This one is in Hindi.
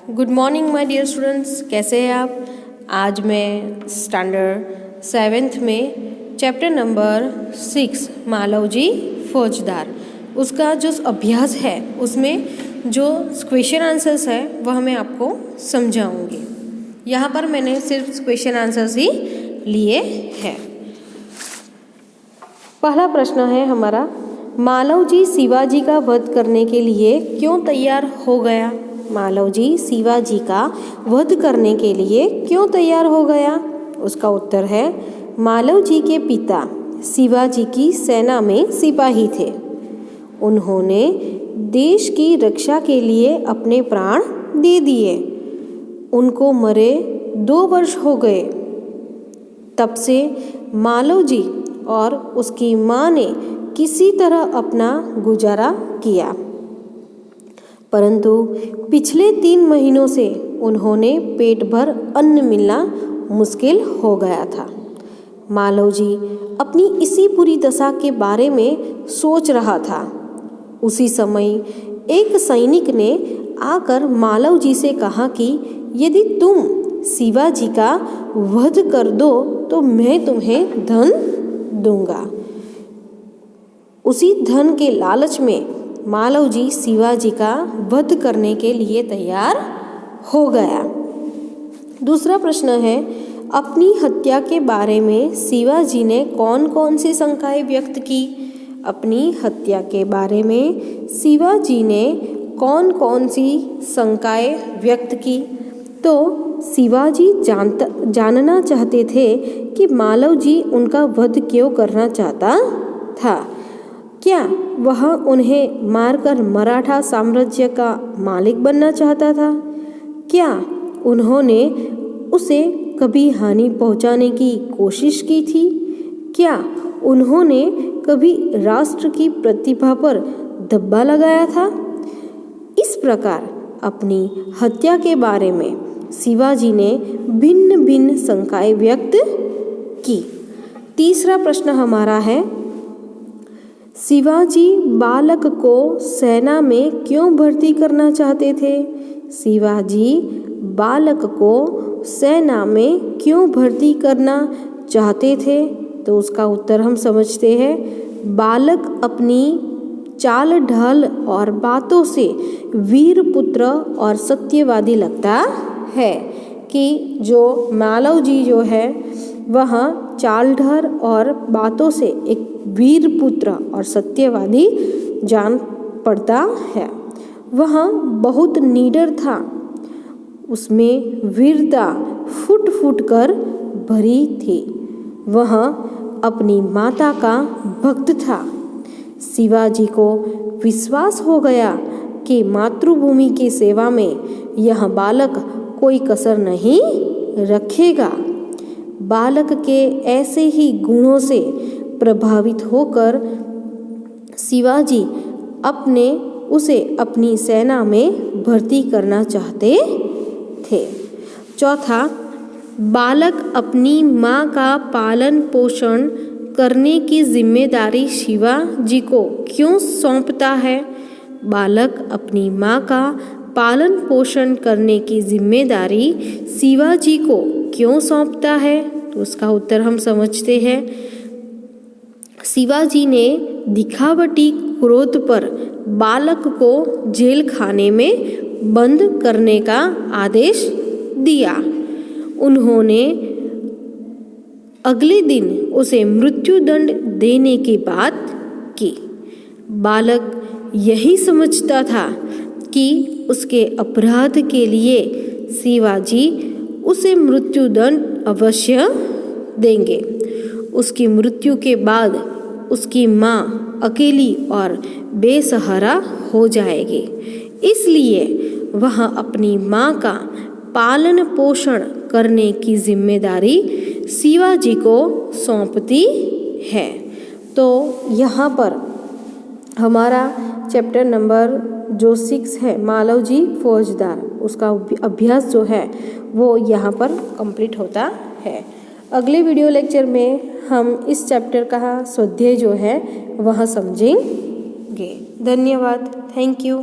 Good morning my dear students, कैसे हैं आप। आज मैं स्टैंडर्ड 7th में चैप्टर नंबर 6 मालवजी फौजदार उसका जो अभ्यास है उसमें जो क्वेश्चन आंसर्स है वह मैं आपको समझाऊंगी। यहाँ पर मैंने सिर्फ क्वेश्चन आंसर्स ही लिए हैं। पहला प्रश्न है हमारा, मालवजी शिवाजी का वध करने के लिए क्यों तैयार हो गया। मालवजी शिवाजी का वध करने के लिए क्यों तैयार हो गया। उसका उत्तर है, मालवजी के पिता शिवाजी की सेना में सिपाही थे। उन्होंने देश की रक्षा के लिए अपने प्राण दे दिए। उनको मरे 2 वर्ष हो गए। तब से मालवजी और उसकी माँ ने किसी तरह अपना गुजारा किया, परंतु पिछले 3 महीनों से उन्होंने पेट भर अन्न मिलना मुश्किल हो गया था। मालवजी अपनी इसी बुरी दशा के बारे में सोच रहा था। उसी समय एक सैनिक ने आकर मालवजी से कहा कि यदि तुम शिवाजी का वध कर दो तो मैं तुम्हें धन दूंगा। उसी धन के लालच में मालवजी शिवाजी का वध करने के लिए तैयार हो गया। दूसरा प्रश्न है, अपनी हत्या के बारे में शिवाजी ने कौन कौन सी शंकाएं व्यक्त की। अपनी हत्या के बारे में शिवाजी ने कौन कौन सी शंकाएं व्यक्त की। तो शिवाजी जानना चाहते थे कि मालवजी उनका वध क्यों करना चाहता था। क्या वह उन्हें मारकर मराठा साम्राज्य का मालिक बनना चाहता था। क्या उन्होंने उसे कभी हानि पहुंचाने की कोशिश की थी। क्या उन्होंने कभी राष्ट्र की प्रतिभा पर धब्बा लगाया था। इस प्रकार अपनी हत्या के बारे में शिवाजी ने भिन्न भिन्न शंकाएं व्यक्त की। तीसरा प्रश्न हमारा है, शिवाजी बालक को सेना में क्यों भर्ती करना चाहते थे। शिवाजी बालक को सेना में क्यों भर्ती करना चाहते थे। तो उसका उत्तर हम समझते हैं, बालक अपनी चाल ढाल और बातों से वीर पुत्र और सत्यवादी लगता है कि जो मालवजी जो है वह चाल ढाल और बातों से एक वीर पुत्र और सत्यवादी जान पड़ता है। वह बहुत निडर था। उसमें वीरता फूट फूट कर भरी थी। वह अपनी माता का भक्त था। शिवाजी को विश्वास हो गया कि मातृभूमि की सेवा में यह बालक कोई कसर नहीं रखेगा। बालक के ऐसे ही गुणों से प्रभावित होकर शिवाजी उसे अपनी सेना में भर्ती करना चाहते थे। चौथा, बालक अपनी माँ का पालन पोषण करने की जिम्मेदारी शिवाजी को क्यों सौंपता है। बालक अपनी माँ का पालन पोषण करने की जिम्मेदारी शिवाजी को क्यों सौंपता है। तो उसका उत्तर हम समझते हैं, शिवाजी ने दिखावटी क्रोध पर बालक को जेल खाने में बंद करने का आदेश दिया। उन्होंने अगले दिन उसे मृत्युदंड देने की बात की। बालक यही समझता था कि उसके अपराध के लिए शिवाजी उसे मृत्युदंड अवश्य देंगे। उसकी मृत्यु के बाद उसकी माँ अकेली और बेसहारा हो जाएगी। इसलिए वह अपनी माँ का पालन पोषण करने की जिम्मेदारी शिवाजी को सौंपती है। तो यहाँ पर हमारा चैप्टर नंबर जो 6 है मालवजी फौजदार, उसका अभ्यास जो है वो यहाँ पर कंप्लीट होता है। अगले वीडियो लेक्चर में हम इस चैप्टर का स्वाध्याय जो है वह समझेंगे। धन्यवाद। Thank you.